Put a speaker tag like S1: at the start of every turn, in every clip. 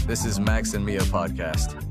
S1: This is Max and Mia podcast.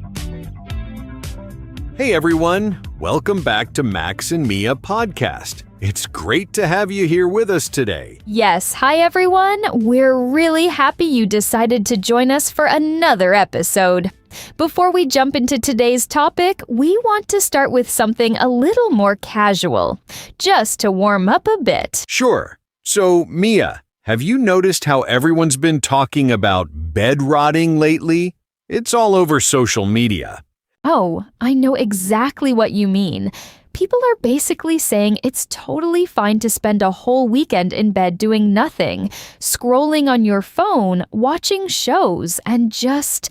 S2: Hey everyone, welcome back to Max and Mia podcast. It's great to have you here with us today.
S3: Yes, hi everyone. We're really happy you decided to join us for another episode. Before we jump into today's topic, we want to start with something a little more casual, just to warm up a bit.
S2: Sure. So, Mia, have you noticed how everyone's been talking about bed rotting lately? It's all over social media.
S3: Oh, I know exactly what you mean. People are basically saying it's totally fine to spend a whole weekend in bed doing nothing, scrolling on your phone, watching shows, and just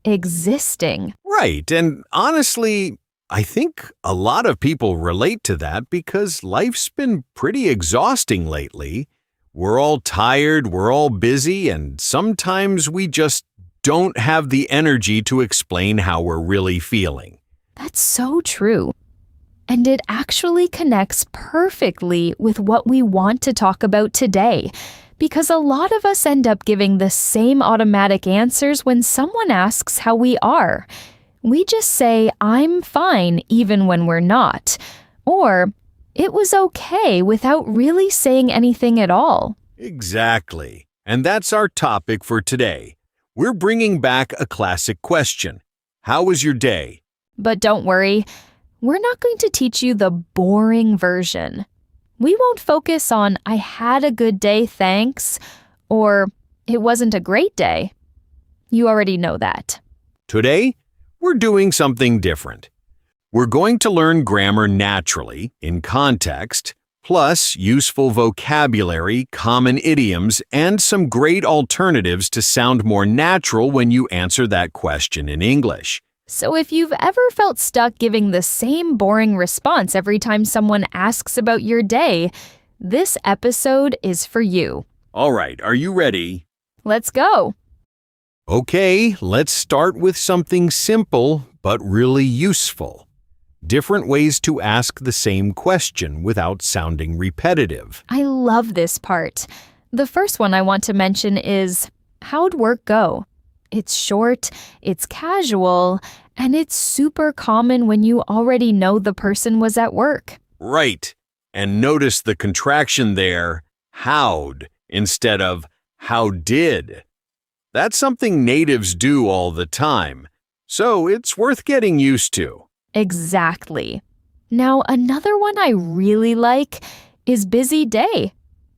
S3: existing.
S2: Right, and honestly, I think a lot of people relate to that because life's been pretty exhausting lately. We're all tired, we're all busy, and sometimes we just don't have the energy to explain how we're really feeling.
S3: That's so true. And it actually connects perfectly with what we want to talk about today, because a lot of us end up giving the same automatic answers when someone asks how we are. We just say, I'm fine, even when we're not. Or, it was okay without really saying anything at all.
S2: Exactly. And that's our topic for today. We're bringing back a classic question. How was your day?
S3: But don't worry, we're not going to teach you the boring version. We won't focus on, I had a good day, thanks, or it wasn't a great day. You already know that.
S2: Today, we're doing something different. We're going to learn grammar naturally, in context, plus useful vocabulary, common idioms, and some great alternatives to sound more natural when you answer that question in English.
S3: So if you've ever felt stuck giving the same boring response every time someone asks about your day, this episode is for you.
S2: All right, are you ready?
S3: Let's go.
S2: Okay, let's start with something simple but really useful. Different ways to ask the same question without sounding repetitive.
S3: I love this part. The first one I want to mention is, how'd work go? It's short, it's casual, and it's super common when you already know the person was at work.
S2: Right. And notice the contraction there, how'd, instead of how did. That's something natives do all the time, so it's worth getting used to.
S3: Exactly. Now, another one I really like is busy day.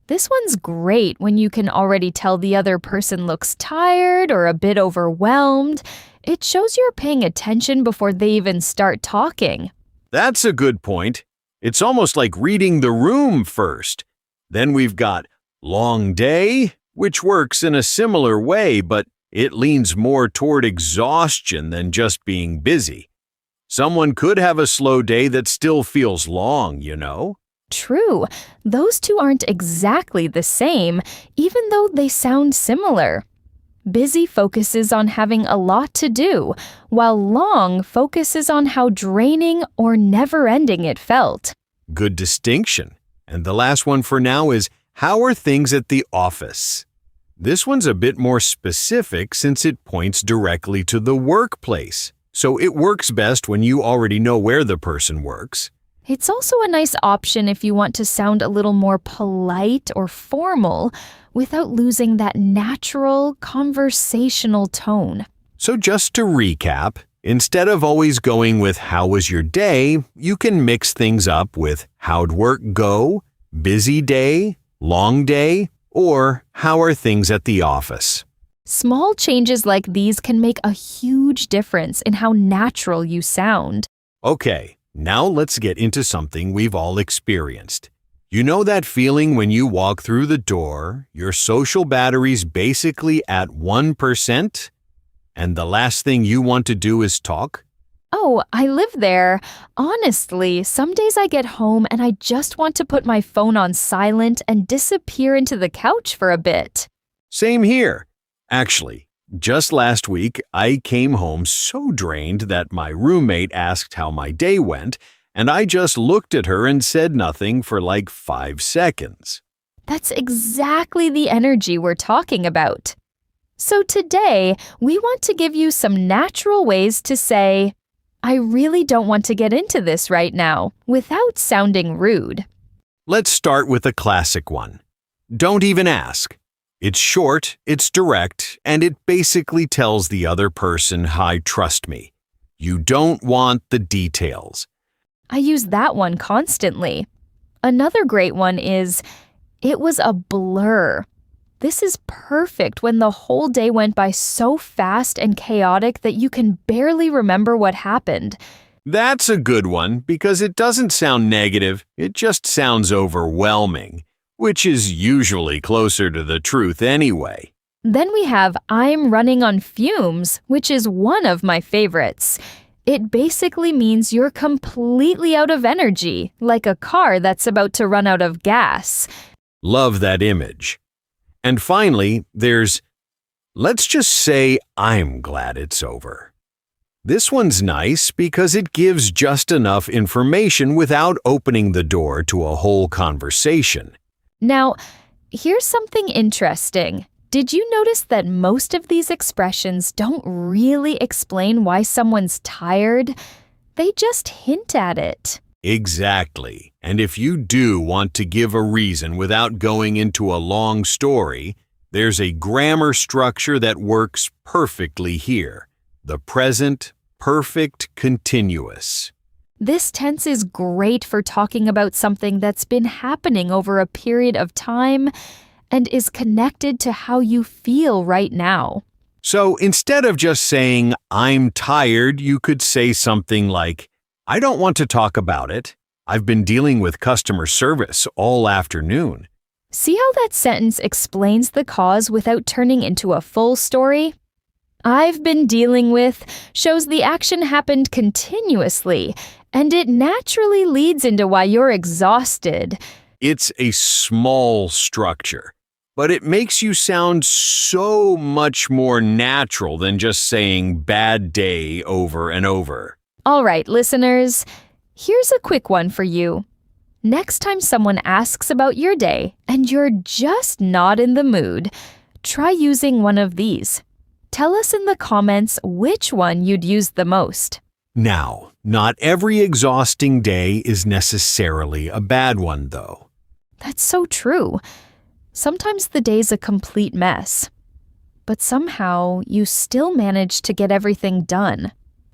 S3: This one's great when you can already tell the other person looks tired or a bit overwhelmed. It shows you're paying attention before they even start talking.
S2: That's a good point. It's almost like reading the room first. Then we've got long day, which works in a similar way, but it leans more toward exhaustion than just being busy. Someone could have a slow day that still feels long, you know?
S3: True. Those two aren't exactly the same, even though they sound similar. Busy focuses on having a lot to do, while long focuses on how draining or never-ending it felt.
S2: Good distinction. And the last one for now is, how are things at the office? This one's a bit more specific since it points directly to the workplace. So it works best when you already know where the person works.
S3: It's also a nice option if you want to sound a little more polite or formal without losing that natural, conversational tone.
S2: So just to recap, instead of always going with how was your day, you can mix things up with how'd work go, busy day, long day, or how are things at the office.
S3: Small changes like these can make a huge difference in how natural you sound.
S2: Okay, now let's get into something we've all experienced. You know that feeling when you walk through the door, your social battery's basically at 1%, and the last thing you want to do is talk?
S3: Oh, I live there. Honestly, some days I get home and I just want to put my phone on silent and disappear into the couch for a bit.
S2: Same here. Actually, just last week, I came home so drained that my roommate asked how my day went, and I just looked at her and said nothing for like 5 seconds.
S3: That's exactly the energy we're talking about. So today, we want to give you some natural ways to say, I really don't want to get into this right now, without sounding rude.
S2: Let's start with a classic one. Don't even ask. It's short, it's direct, and it basically tells the other person, "Hi, trust me." You don't want the details.
S3: I use that one constantly. Another great one is, it was a blur. This is perfect when the whole day went by so fast and chaotic that you can barely remember what happened.
S2: That's a good one because it doesn't sound negative, it just sounds overwhelming, which is usually closer to the truth anyway.
S3: Then we have I'm running on fumes, which is one of my favorites. It basically means you're completely out of energy, like a car that's about to run out of gas.
S2: Love that image. And finally, there's, let's just say I'm glad it's over. This one's nice because it gives just enough information without opening the door to a whole conversation.
S3: Now, here's something interesting. Did you notice that most of these expressions don't really explain why someone's tired? They just hint at it.
S2: Exactly. And if you do want to give a reason without going into a long story, there's a grammar structure that works perfectly here. The present perfect continuous.
S3: This tense is great for talking about something that's been happening over a period of time and is connected to how you feel right now.
S2: So instead of just saying, "I'm tired," you could say something like, "I don't want to talk about it. I've been dealing with customer service all afternoon."
S3: See how that sentence explains the cause without turning into a full story? I've been dealing with shows the action happened continuously, and it naturally leads into why you're exhausted.
S2: It's a small structure, but it makes you sound so much more natural than just saying "bad day" over and over.
S3: All right, listeners, here's a quick one for you. Next time someone asks about your day and you're just not in the mood, try using one of these. Tell us in the comments which one you'd use the most.
S2: Now, not every exhausting day is necessarily a bad one, though.
S3: That's so true. Sometimes the day's a complete mess, but somehow you still manage to get everything done.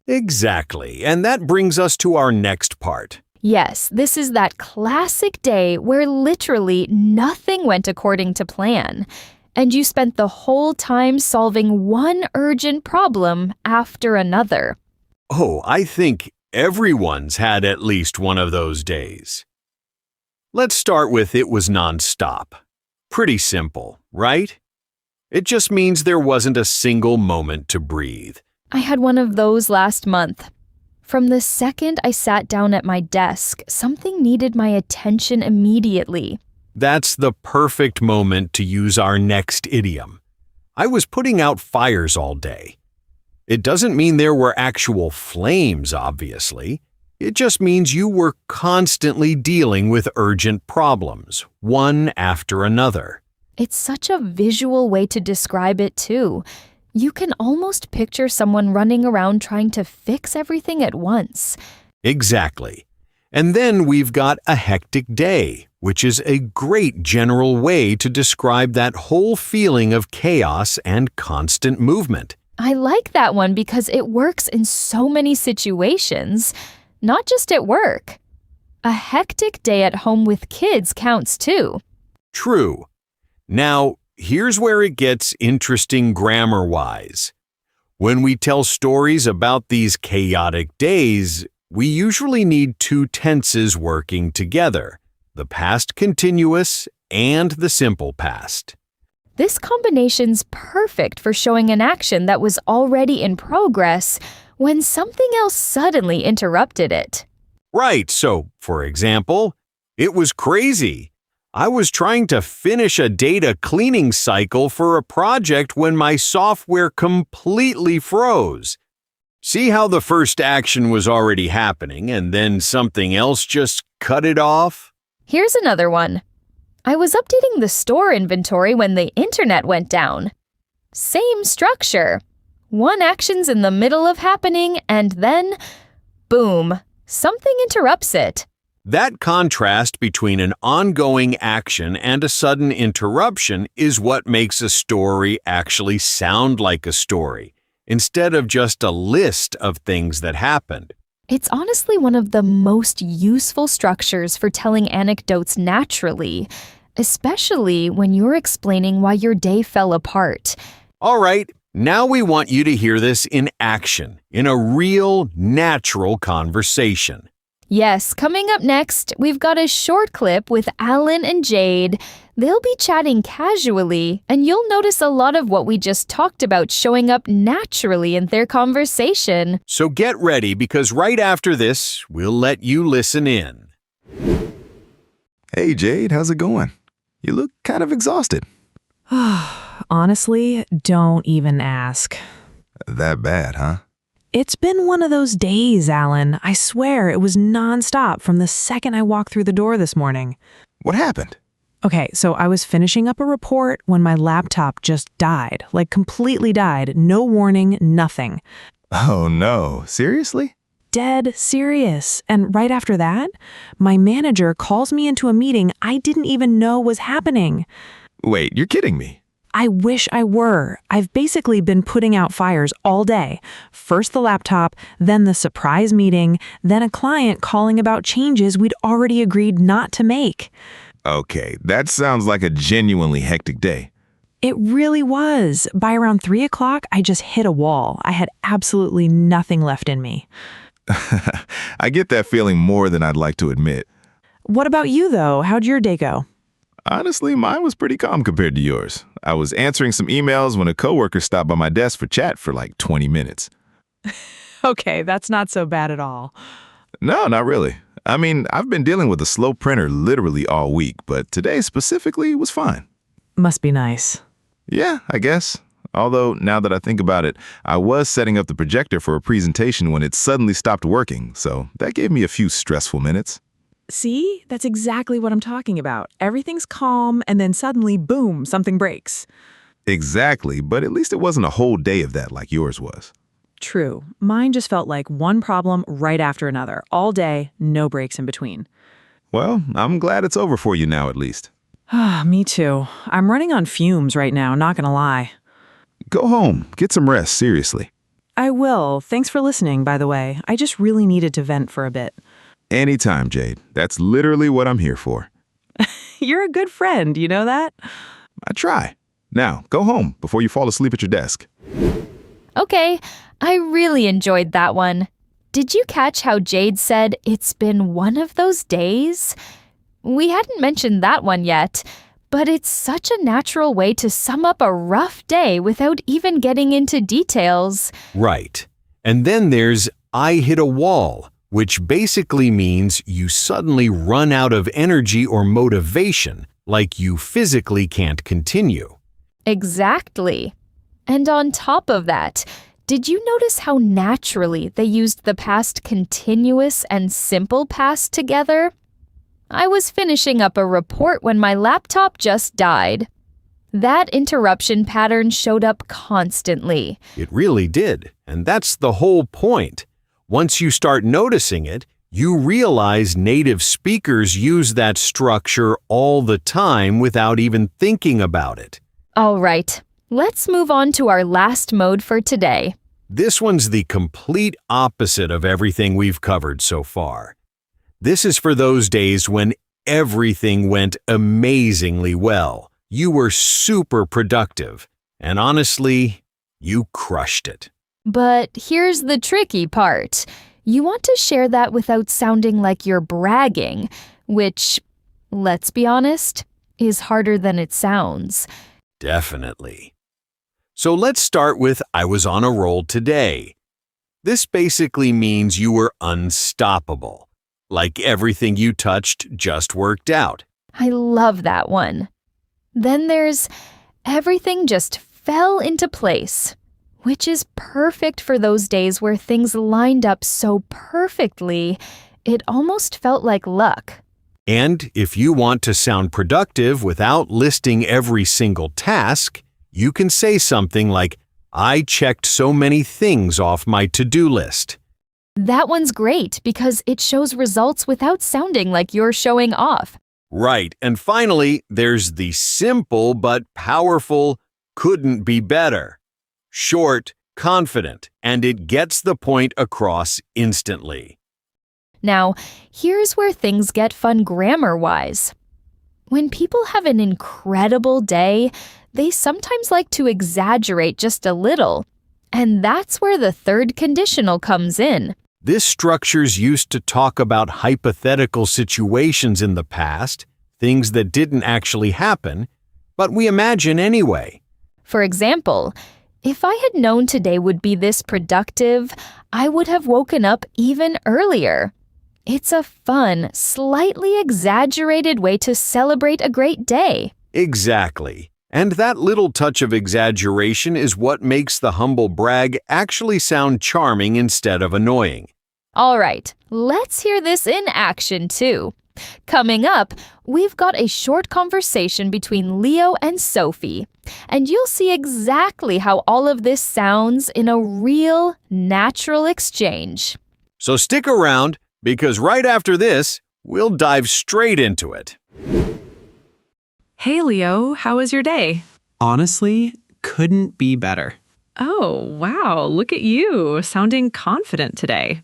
S2: Exactly, and that brings us to our next part.
S3: Yes, this is that classic day where literally nothing went according to plan, and you spent the whole time solving one urgent problem after another.
S2: Oh, I think everyone's had at least one of those days. Let's start with "it was nonstop." Pretty simple, right? It just means there wasn't a single moment to breathe.
S3: I had one of those last month. From the second I sat down at my desk, something needed my attention immediately.
S2: That's the perfect moment to use our next idiom. I was putting out fires all day. It doesn't mean there were actual flames, obviously. It just means you were constantly dealing with urgent problems, one after another.
S3: It's such a visual way to describe it, too. You can almost picture someone running around trying to fix everything at once.
S2: Exactly. And then we've got a hectic day, which is a great general way to describe that whole feeling of chaos and constant movement.
S3: I like that one because it works in so many situations, not just at work. A hectic day at home with kids counts too.
S2: True. Now, here's where it gets interesting grammar-wise. When we tell stories about these chaotic days, we usually need two tenses working together, the past continuous and the simple past.
S3: This combination's perfect for showing an action that was already in progress when something else suddenly interrupted it.
S2: Right, so, for example, it was crazy. I was trying to finish a data cleaning cycle for a project when my software completely froze. See how the first action was already happening and then something else just cut it off?
S3: Here's another one. I was updating the store inventory when the internet went down. Same structure. One action's in the middle of happening and then, boom, something interrupts it.
S2: That contrast between an ongoing action and a sudden interruption is what makes a story actually sound like a story, instead of just a list of things that happened.
S3: It's honestly one of the most useful structures for telling anecdotes naturally, especially when you're explaining why your day fell apart.
S2: All right, now we want you to hear this in action, in a real, natural conversation.
S3: Yes, coming up next, we've got a short clip with Alan and Jade. They'll be chatting casually, and you'll notice a lot of what we just talked about showing up naturally in their conversation.
S2: So get ready, because right after this, we'll let you listen in.
S4: Hey, Jade, how's it going? You look kind of exhausted.
S5: Honestly, don't even ask.
S4: That bad, huh?
S5: It's been one of those days, Alan. I swear it was nonstop from the second I walked through the door this morning.
S4: What happened?
S5: Okay, so I was finishing up a report when my laptop just died. Like completely died. No warning, nothing.
S4: Oh no, seriously?
S5: Dead serious. And right after that, my manager calls me into a meeting I didn't even know was happening.
S4: Wait, you're kidding me.
S5: I wish I were. I've basically been putting out fires all day. First the laptop, then the surprise meeting, then a client calling about changes we'd already agreed not to make.
S4: Okay, that sounds like a genuinely hectic day.
S5: It really was. By around 3 o'clock, I just hit a wall. I had absolutely nothing left in me.
S4: I get that feeling more than I'd like to admit.
S5: What about you, though? How'd your day go?
S4: Honestly, mine was pretty calm compared to yours. I was answering some emails when a coworker stopped by my desk for chat for like 20 minutes.
S5: Okay, that's not so bad at all.
S4: No, not really. I mean, I've been dealing with a slow printer literally all week, but today specifically was fine.
S5: Must be nice.
S4: Yeah, I guess. Although, now that I think about it, I was setting up the projector for a presentation when it suddenly stopped working, so that gave me a few stressful minutes.
S5: See? That's exactly what I'm talking about. Everything's calm, and then suddenly, boom, something breaks.
S4: Exactly, but at least it wasn't a whole day of that like yours was.
S5: True. Mine just felt like one problem right after another. All day, no breaks in between.
S4: Well, I'm glad it's over for you now at least.
S5: Me too. I'm running on fumes right now, not gonna lie.
S4: Go home, get some rest, seriously.
S5: I will. Thanks for listening, by the way. I just really needed to vent for a bit.
S4: Anytime, Jade. That's literally what I'm here for.
S5: You're a good friend, you know that?
S4: I try. Now, go home before you fall asleep at your desk.
S3: Okay, I really enjoyed that one. Did you catch how Jade said it's been one of those days? We hadn't mentioned that one yet, but it's such a natural way to sum up a rough day without even getting into details.
S2: Right. And then there's I hit a wall, which basically means you suddenly run out of energy or motivation, like you physically can't continue.
S3: Exactly. And on top of that, did you notice how naturally they used the past continuous and simple past together? I was finishing up a report when my laptop just died. That interruption pattern showed up constantly.
S2: It really did, and that's the whole point. Once you start noticing it, you realize native speakers use that structure all the time without even thinking about it.
S3: All right, let's move on to our last mode for today.
S2: This one's the complete opposite of everything we've covered so far. This is for those days when everything went amazingly well. You were super productive, and honestly, you crushed it.
S3: But here's the tricky part. You want to share that without sounding like you're bragging, which, let's be honest, is harder than it sounds.
S2: Definitely. So let's start with I was on a roll today. This basically means you were unstoppable. Like everything you touched just worked out.
S3: I love that one. Then there's everything just fell into place, which is perfect for those days where things lined up so perfectly, it almost felt like luck.
S2: And if you want to sound productive without listing every single task, you can say something like, I checked so many things off my to-do list.
S3: That one's great because it shows results without sounding like you're showing off.
S2: Right, and finally, there's the simple but powerful couldn't be better. Short, confident, and it gets the point across instantly.
S3: Now, here's where things get fun grammar-wise. When people have an incredible day, they sometimes like to exaggerate just a little. And that's where the third conditional comes in.
S2: This structure's used to talk about hypothetical situations in the past, things that didn't actually happen, but we imagine anyway.
S3: For example, if I had known today would be this productive, I would have woken up even earlier. It's a fun, slightly exaggerated way to celebrate a great day.
S2: Exactly. And that little touch of exaggeration is what makes the humble brag actually sound charming instead of annoying.
S3: All right, let's hear this in action too. Coming up, we've got a short conversation between Leo and Sophie, and you'll see exactly how all of this sounds in a real, natural exchange.
S2: So stick around, because right after this, we'll dive straight into it.
S5: Hey, Leo, how was your day?
S6: Honestly, couldn't be better.
S5: Oh, wow, look at you, sounding confident today.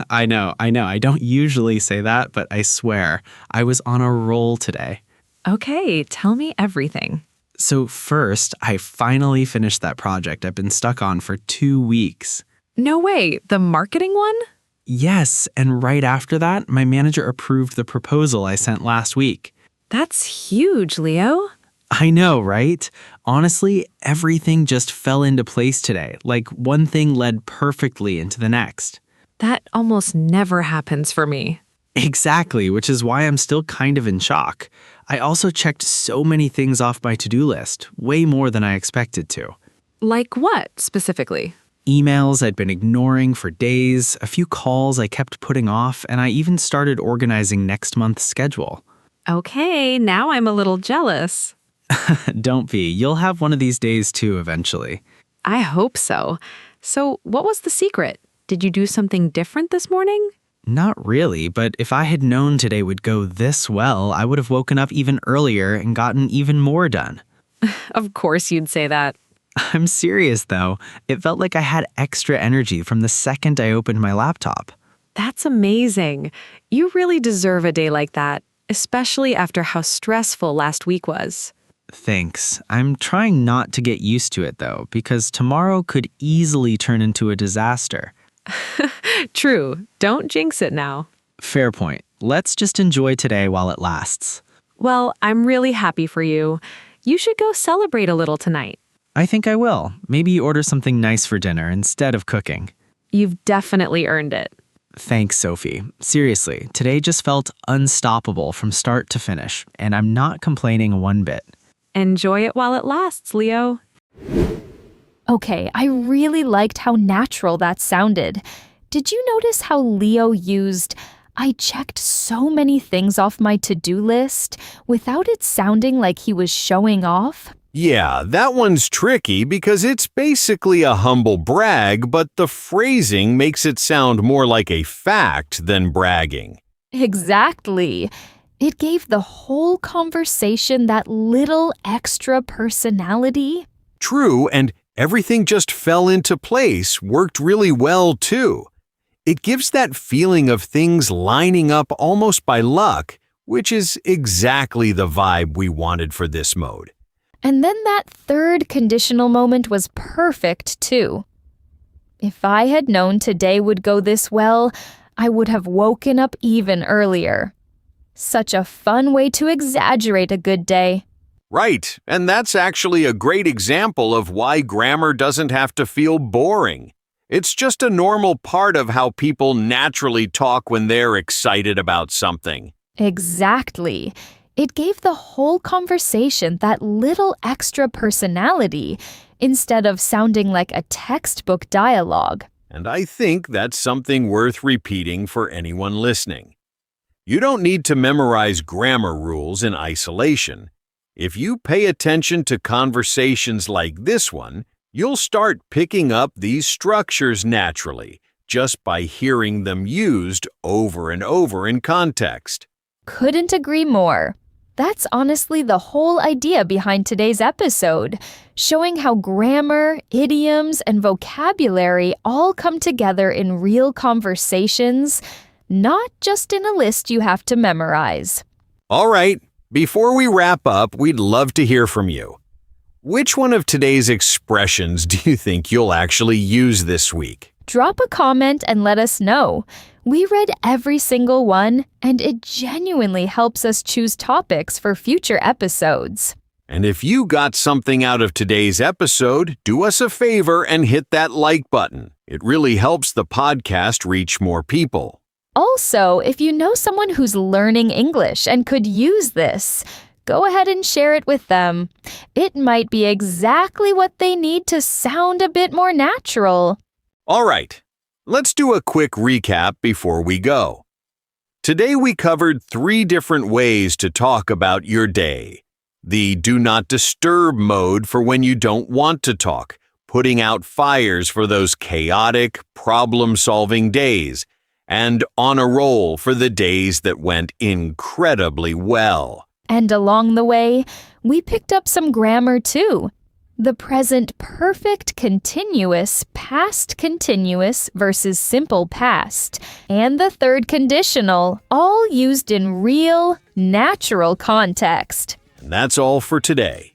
S6: I know. I don't usually say that, but I swear, I was on a roll today.
S5: Okay, tell me everything.
S6: So first, I finally finished that project I've been stuck on for 2 weeks.
S5: No way, the marketing one?
S6: Yes, and right after that, my manager approved the proposal I sent last week.
S5: That's huge, Leo.
S6: I know, right? Honestly, everything just fell into place today, like one thing led perfectly into the next.
S5: That almost never happens for me.
S6: Exactly, which is why I'm still kind of in shock. I also checked so many things off my to-do list, way more than I expected to.
S5: Like what, specifically?
S6: Emails I'd been ignoring for days, a few calls I kept putting off, and I even started organizing next month's schedule.
S5: Okay, now I'm a little jealous.
S6: Don't be. You'll have one of these days too eventually.
S5: I hope so. So, what was the secret? Did you do something different this morning?
S6: Not really, but if I had known today would go this well, I would have woken up even earlier and gotten even more done.
S5: Of course you'd say that.
S6: I'm serious though. It felt like I had extra energy from the second I opened my laptop.
S5: That's amazing. You really deserve a day like that, especially after how stressful last week was.
S6: Thanks. I'm trying not to get used to it though, because tomorrow could easily turn into a disaster.
S5: True. Don't jinx it now.
S6: Fair point. Let's just enjoy today while it lasts.
S5: Well, I'm really happy for you. You should go celebrate a little tonight.
S6: I think I will. Maybe order something nice for dinner instead of cooking.
S5: You've definitely earned it.
S6: Thanks, Sophie. Seriously, today just felt unstoppable from start to finish, and I'm not complaining one bit.
S5: Enjoy it while it lasts, Leo.
S3: Okay, I really liked how natural that sounded. Did you notice how Leo used, I checked so many things off my to-do list, without it sounding like he was showing off?
S2: Yeah, that one's tricky because it's basically a humble brag, but the phrasing makes it sound more like a fact than bragging.
S3: Exactly. It gave the whole conversation that little extra personality.
S2: True, and everything just fell into place, worked really well too. It gives that feeling of things lining up almost by luck, which is exactly the vibe we wanted for this mode.
S3: And then that third conditional moment was perfect too. If I had known today would go this well, I would have woken up even earlier. Such a fun way to exaggerate a good day.
S2: Right, and that's actually a great example of why grammar doesn't have to feel boring. It's just a normal part of how people naturally talk when they're excited about something.
S3: Exactly. It gave the whole conversation that little extra personality instead of sounding like a textbook dialogue.
S2: And I think that's something worth repeating for anyone listening. You don't need to memorize grammar rules in isolation. If you pay attention to conversations like this one, you'll start picking up these structures naturally, just by hearing them used over and over in context.
S3: Couldn't agree more. That's honestly the whole idea behind today's episode, showing how grammar, idioms, and vocabulary all come together in real conversations, not just in a list you have to memorize.
S2: All right, before we wrap up, we'd love to hear from you. Which one of today's expressions do you think you'll actually use this week?
S3: Drop a comment and let us know. We read every single one, and it genuinely helps us choose topics for future episodes.
S2: And if you got something out of today's episode, do us a favor and hit that like button. It really helps the podcast reach more people.
S3: Also, if you know someone who's learning English and could use this, go ahead and share it with them. It might be exactly what they need to sound a bit more natural.
S2: All right, let's do a quick recap before we go. Today we covered 3 different ways to talk about your day. The do not disturb mode for when you don't want to talk, putting out fires for those chaotic, problem-solving days, and on a roll for the days that went incredibly well.
S3: And along the way, we picked up some grammar too. The present perfect continuous, past continuous versus simple past, and the third conditional, all used in real, natural context.
S2: And that's all for today.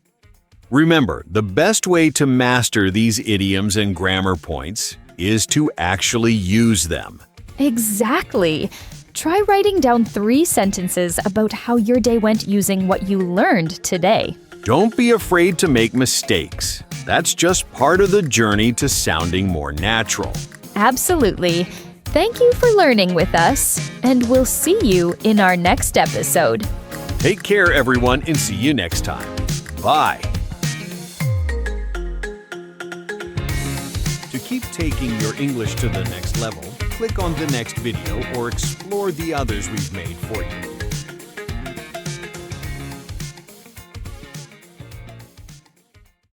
S2: Remember, the best way to master these idioms and grammar points is to actually use them.
S3: Exactly. Try writing down 3 sentences about how your day went using what you learned today.
S2: Don't be afraid to make mistakes. That's just part of the journey to sounding more natural.
S3: Absolutely. Thank you for learning with us, and we'll see you in our next episode.
S2: Take care, everyone, and see you next time. Bye. To keep taking your English to the next level, click on the next video or explore the others we've made for you.